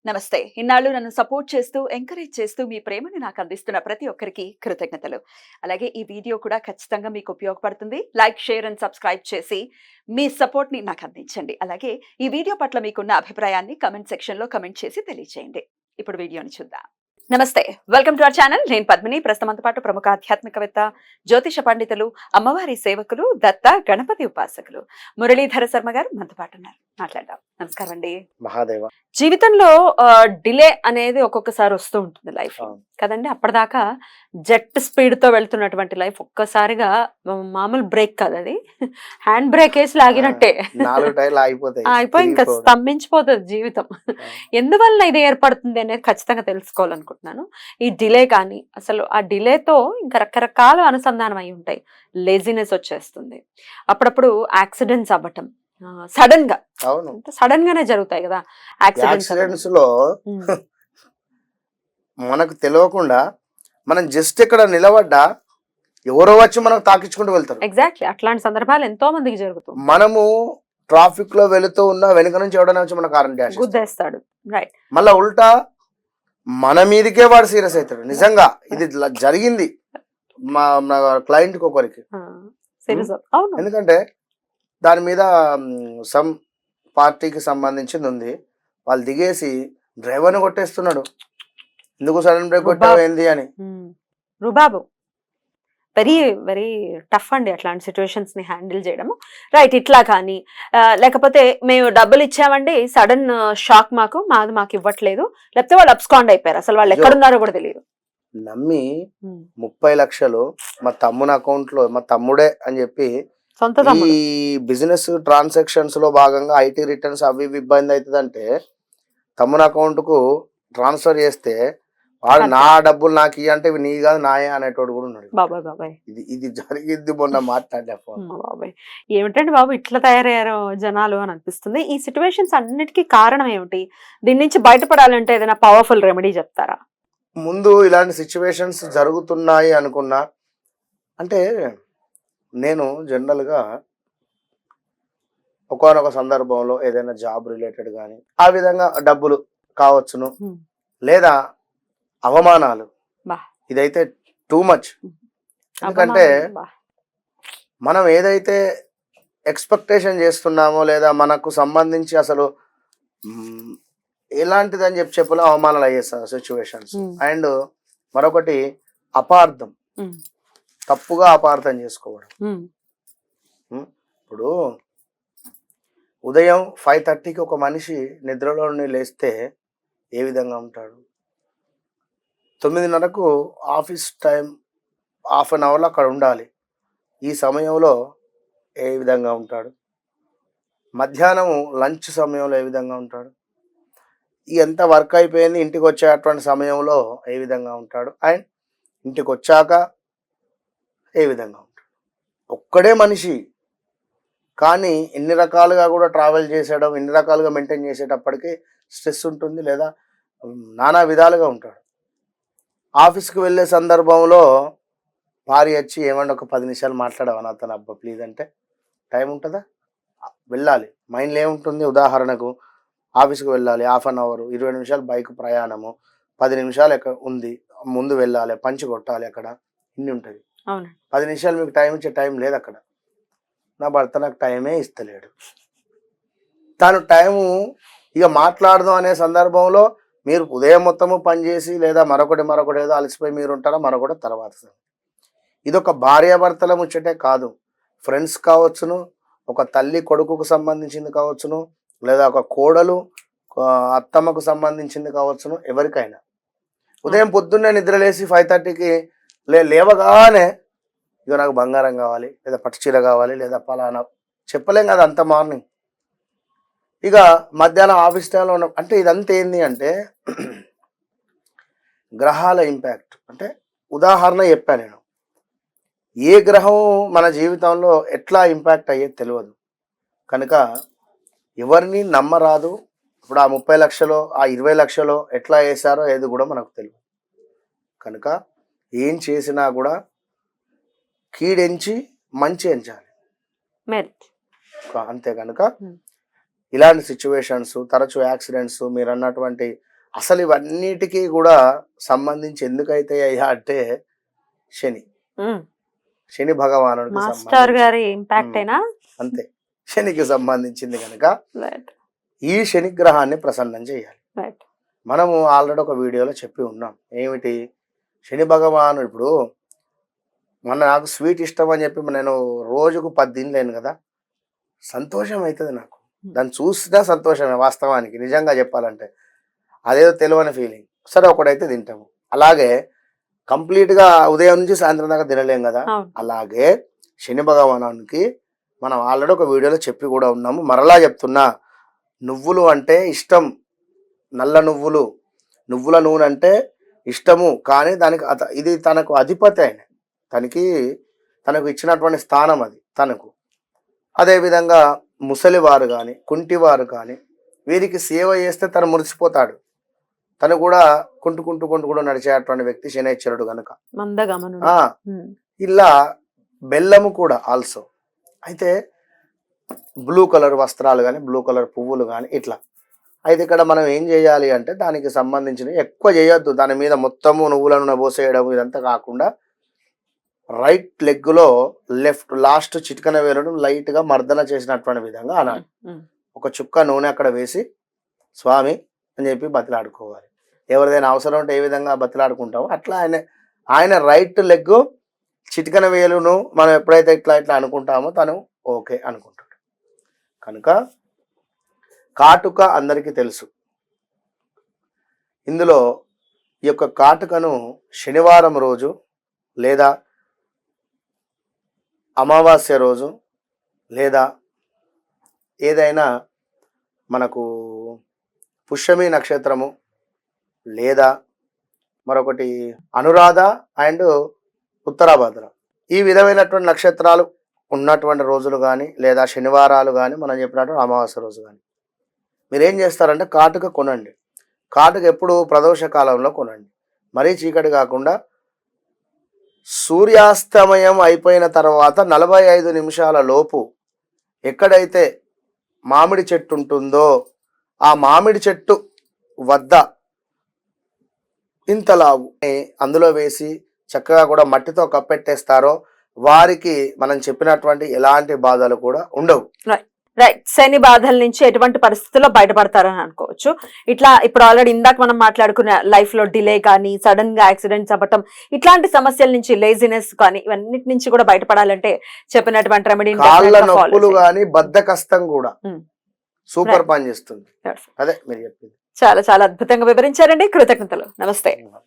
నమస్తే. ఇన్నాళ్ళు నన్ను సపోర్ట్ చేస్తూ, ఎంకరేజ్ చేస్తూ మీ ప్రేమని నాకు అందిస్తున్న ప్రతి ఒక్కరికి కృతజ్ఞతలు. అలాగే ఈ వీడియో కూడా ఖచ్చితంగా మీకు ఉపయోగపడుతుంది. లైక్, షేర్ అండ్ సబ్స్క్రైబ్ చేసి మీ సపోర్ట్‌ని నాకు అందించండి. అలాగే ఈ వీడియో పట్ల మీకున్న అభిప్రాయాన్ని కామెంట్ సెక్షన్‌లో కామెంట్ చేసి తెలియజేయండి. ఇప్పుడు వీడియోని చూద్దాం. నమస్తే. Welcome to our channel. నేను పద్మిని. ప్రస్తుతంతో పాటు ప్రముఖ ఆధ్యాత్మికవేత్త, జ్యోతిష పండితులు, అమ్మవారి సేవకులు, దత్త గణపతి ఉపాసకులు మురళీధర శర్మ గారు మనతో పాటు ఉన్నారు. మాట్లాడదాం. నమస్కారం అండి. మహాదేవ. జీవితంలో డిలే అనేది ఒక్కొక్కసారి వస్తూ ఉంటుంది లైఫ్ కదండి. అప్పటిదాకా జెట్ స్పీడ్ తో వెళ్తున్నటువంటి లైఫ్ ఒక్కసారిగా మామూలు బ్రేక్ కాదు, అది హ్యాండ్ బ్రేక్ వేసి లాగినట్టే అయిపోయి ఇంకా స్తంభించిపోతుంది జీవితం. ఎందువల్ల ఇది ఏర్పడుతుంది అనేది ఖచ్చితంగా తెలుసుకోవాలనుకుంటున్నాను. ఈ డిలే కానీ అసలు ఆ డిలేతో ఇంకా రకరకాల అనుసంధానం అయి ఉంటాయి. లేజినెస్ వచ్చేస్తుంది, అప్పుడప్పుడు యాక్సిడెంట్స్ అవ్వటం సడన్ గా, సడన్ గానే జరుగుతాయి కదా యాక్సిడెంట్స్ లో. మనకు తెలియకుండా మనం జస్ట్ ఇక్కడ నిలబడ్డా ఎవరో వచ్చి మనకు తాకించుకుంటూ వెళ్తారు. ఎగ్జాక్ట్లీ అట్లాంటి సందర్భాలు ఎంతో మందికి జరుగుతాయి. మనము ట్రాఫిక్ లో వెళుతూ ఉన్న వెనుక నుంచి ఎవడైనా వచ్చి మన కారణం గుద్దేస్తాడు. రైట్. మళ్ళా ఉల్టా మన మీదకే వాడు సీరియస్ అవుతాడు. నిజంగా ఇది జరిగింది మా క్లయింట్ కి ఒకరికి. ఎందుకంటే దాని మీద సమ్ పార్టీకి సంబంధించింది ఉంది. వాళ్ళు దిగేసి డ్రైవర్ని కొట్టేస్తున్నాడు. ఎందుకు సడన్ బ్రేక్ కొట్టావు ఏంది అని. రుబాబు వెరీ వెరీ టఫ్ అండి అట్లాంటి సిచ్యువేషన్స్ ని హ్యాండిల్ చేయడము. రైట్. ఇట్లా కానీ లేకపోతే మేము డబ్బులు ఇచ్చామండి, సడన్ షాక్ మాకు ఇవ్వట్లేదు, లేకపోతే వాళ్ళు అబ్స్కాండ్ అయిపోయారు, అసలు వాళ్ళు ఎక్కడున్నారో కూడా తెలియదు. నమ్మి 30 లక్షలు మా తమ్ముని అకౌంట్ లో, మా తమ్ముడే అని చెప్పి ఈ బిజినెస్ ట్రాన్సాక్షన్స్ లో భాగంగా ఐటీ రిటర్న్స్ అవి ఇబ్బంది అవుతుంది అంటే తమ్ముని అకౌంట్ కు ట్రాన్స్ఫర్ చేస్తే వాడు నా డబ్బులు నాకు ఇవి అంటే నీ కాదు నాయే అనేటోడు కూడా ఉన్నాడు. ఇది జరిగింది మొన్న మాట్లాడే బాబాయ్. ఏమిటండి బాబు ఇట్లా తయారయ్యారో జనాలు అని అనిపిస్తుంది. ఈ సిచ్యువేషన్స్ అన్నిటికీ కారణం ఏమిటి? దీని నుంచి బయటపడాలంటే ఏదైనా పవర్ఫుల్ రెమెడీ చెప్తారా? ముందు ఇలాంటి సిచ్యువేషన్స్ జరుగుతున్నాయి అనుకున్నా అంటే నేను జనరల్గా ఒకానొక సందర్భంలో ఏదైనా జాబ్ రిలేటెడ్ కానీ ఆ విధంగా డబ్బులు కావచ్చును, లేదా అవమానాలు, ఇదైతే టూ మచ్. ఎందుకంటే మనం ఏదైతే ఎక్స్పెక్టేషన్ చేస్తున్నామో లేదా మనకు సంబంధించి అసలు ఎలాంటిదని చెప్పలే అవమానాలు అయ్యే సిచ్యువేషన్స్. అండ్ మరొకటి అపార్థం, తప్పుగా అపార్థం చేసుకోవడం. ఇప్పుడు ఉదయం 5:30కి ఒక మనిషి నిద్రలో లేస్తే ఏ విధంగా ఉంటాడు? 9:30కు ఆఫీస్ టైం, హాఫ్ అన్ అవర్లో అక్కడ ఉండాలి. ఈ సమయంలో ఏ విధంగా ఉంటాడు? మధ్యాహ్నం లంచ్ సమయంలో ఏ విధంగా ఉంటాడు? ఎంత వర్క్ అయిపోయింది ఇంటికి వచ్చేటువంటి సమయంలో ఏ విధంగా ఉంటాడు? అండ్ ఇంటికి వచ్చాక ఏ విధంగా ఉంటాడు? ఒక్కడే మనిషి కానీ ఎన్ని రకాలుగా కూడా ట్రావెల్ చేసేయడం, ఎన్ని రకాలుగా మెయింటైన్ చేసేటప్పటికి స్ట్రెస్ ఉంటుంది, లేదా నానా విధాలుగా ఉంటాడు. ఆఫీస్కి వెళ్ళే సందర్భంలో భార్య వచ్చి ఏమన్నా ఒక 10 నిమిషాలు మాట్లాడవా నాతో, అబ్బా ప్లీజ్ అంటే టైం ఉంటుందా? వెళ్ళాలి. మైండ్లో ఏముంటుంది? ఉదాహరణకు ఆఫీస్కి వెళ్ళాలి, హాఫ్ అన్ అవర్, 20 నిమిషాలు బైక్ ప్రయాణము, 10 నిమిషాలు ఉంది, ముందు వెళ్ళాలి, పంచి కొట్టాలి, అక్కడ ఇన్ని ఉంటుంది. 10 నిమిషాలు మీకు టైం ఇచ్చే టైం లేదు అక్కడ. నా భర్త నాకు టైమే ఇస్తలేడు. తను టైము ఇక మాట్లాడదాం అనే సందర్భంలో మీరు ఉదయం మొత్తము పనిచేసి లేదా మరొకటి ఏదో అలసిపోయి మీరు ఉంటారా, మరొకటి తర్వాత. ఇదొక భార్యాభర్తల ముచ్చటే కాదు, ఫ్రెండ్స్ కావచ్చును, ఒక తల్లి కొడుకుకు సంబంధించింది కావచ్చును, లేదా ఒక కోడలు అత్తమ్మకు సంబంధించింది కావచ్చును, ఎవరికైనా. ఉదయం పొద్దున్నే నిద్రలేసి 5:30కి లేవగానే ఇక నాకు బంగారం కావాలి, లేదా పట్టు చీర కావాలి, లేదా పలానా చెప్పలేం కదా అంత మార్నింగ్. ఇక మధ్యాహ్నం ఆఫీస్ టైంలో ఉన్న అంటే ఇదంతా ఏంది అంటే గ్రహాల ఇంపాక్ట్. అంటే ఉదాహరణ చెప్పాను నేను, ఏ గ్రహం మన జీవితంలో ఎట్లా ఇంపాక్ట్ అయ్యేది తెలియదు కనుక ఎవరిని నమ్మరాదు. ఇప్పుడు ఆ 30 లక్షలు, ఆ 20 లక్షలు ఎట్లా వేసారో ఏది కూడా మనకు తెలియదు కనుక ఏం చేసినా కూడా కీడెంచి మంచి ఎంచాలి అంతే. కనుక ఇలాంటి సిచ్యువేషన్స్, తరచూ యాక్సిడెంట్స్, మీరు అన్నటువంటి అసలు ఇవన్నిటికీ కూడా సంబంధించి ఎందుకైతే అయ్యా అంటే శని ఉమ్. శని భగవానుడికి మాస్టర్ సంబంధించి గారి ఇంపాక్ట్ అయినా అంతే శనికి సంబంధించింది కనుక రైట్ ఈ శని గ్రహాన్ని ప్రసన్నం చేయాలి. రైట్ మనము ఆల్రెడీ ఒక వీడియోలో చెప్పి ఉన్నాం ఏమిటి శని భగవానుడు. ఇప్పుడు నాకు స్వీట్ ఇష్టం అని చెప్పి నేను రోజుకు 10 తినలేను కదా, సంతోషం అవుతుంది నాకు, దాన్ని చూసినా సంతోషమే వాస్తవానికి నిజంగా చెప్పాలంటే, అదేదో తెలియని ఫీలింగ్. సరే ఒకడైతే తింటాము, అలాగే కంప్లీట్గా ఉదయం నుంచి సాయంత్రం దాకా తినలేం కదా. అలాగే శని భగవానునికి మనం ఆల్రెడీ ఒక వీడియోలో చెప్పి కూడా ఉన్నాము, మరలా చెప్తున్నా, నువ్వులు అంటే ఇష్టం, నల్ల నువ్వులు, నువ్వుల నూనె అంటే ఇష్టము, కానీ దానికి ఇది తనకు అధిపతి అయిన తనకు ఇచ్చినటువంటి స్థానం అది తనకు. అదేవిధంగా ముసలివారు కానీ కుంటివారు కానీ వీరికి సేవ చేస్తే తను మురిసిపోతాడు. తను కూడా కుంటుకుంటూ నడిచేటువంటి వ్యక్తి శనైశ్వరుడు కనుక. ఇలా బెల్లము కూడా ఆల్సో. అయితే బ్లూ కలర్ వస్త్రాలు కానీ బ్లూ కలర్ పువ్వులు కానీ ఇట్లా. అయితే ఇక్కడ మనం ఏం చేయాలి అంటే దానికి సంబంధించిన ఎక్కువ చేయొద్దు, దాని మీద మొత్తము నువ్వుల నూనె పోసేయడం ఇదంతా కాకుండా రైట్ లెగ్లో లాస్ట్ చిటికన వేలును లైట్గా మర్దన చేసినటువంటి విధంగా అనాలి. ఒక చుక్క నూనె అక్కడ వేసి స్వామి అని చెప్పి బతిలాడుకోవాలి. ఎవరిదైనా అవసరం ఉంటే ఏ విధంగా బతిలాడుకుంటామో అట్లా ఆయన రైట్ లెగ్ చిటికన వేలును మనం ఎప్పుడైతే ఇట్లా అనుకుంటామో తను ఓకే అనుకుంటాడు. కనుక కాటుక అందరికీ తెలుసు. ఇందులో ఈ యొక్క కాటుకను శనివారం రోజు లేదా అమావాస్య రోజు లేదా ఏదైనా మనకు పుష్యమి నక్షత్రము లేదా మరొకటి అనురాధ అండ్ ఉత్తరాభద్ర ఈ విధమైనటువంటి నక్షత్రాలు ఉన్నటువంటి రోజులు కానీ లేదా శనివారాలు కానీ మనం చెప్పినట్టు అమావాస్య రోజు కానీ మీరేం చేస్తారంటే కాటుక కొనండి. కాటుక ఎప్పుడు ప్రదోష కాలంలో కొనండి, మరీ చీకటి కాకుండా సూర్యాస్తమయం అయిపోయిన తర్వాత 45 నిమిషాల లోపు ఎక్కడైతే మామిడి చెట్టు ఉంటుందో ఆ మామిడి చెట్టు వద్ద ఇంతలావు అందులో వేసి చక్కగా కూడా మట్టితో కప్పెట్టేస్తారో వారికి మనం చెప్పినటువంటి ఎలాంటి బాధలు కూడా ఉండవు. రైట్. శని బాధల నుంచి ఎటువంటి పరిస్థితుల్లో బయటపడతారని అనుకోవచ్చు. ఇట్లా ఇప్పుడు ఆల్రెడీ ఇందాక మనం మాట్లాడుకున్న లైఫ్ లో డిలే కానీ సడన్ గా యాక్సిడెంట్స్ అవ్వటం ఇట్లాంటి సమస్యల నుంచి లేజినెస్ కానీ ఇవన్నిటి నుంచి కూడా బయటపడాలంటే చెప్పినటువంటి రెమెడీ కాళ్ళ నొప్పులు కానీ బద్ధకస్తం కూడా సూపర్ పని చేస్తుంది. అదే మీరు చెప్పింది. చాలా చాలా అద్భుతంగా వివరించారండి. కృతజ్ఞతలు. నమస్తే.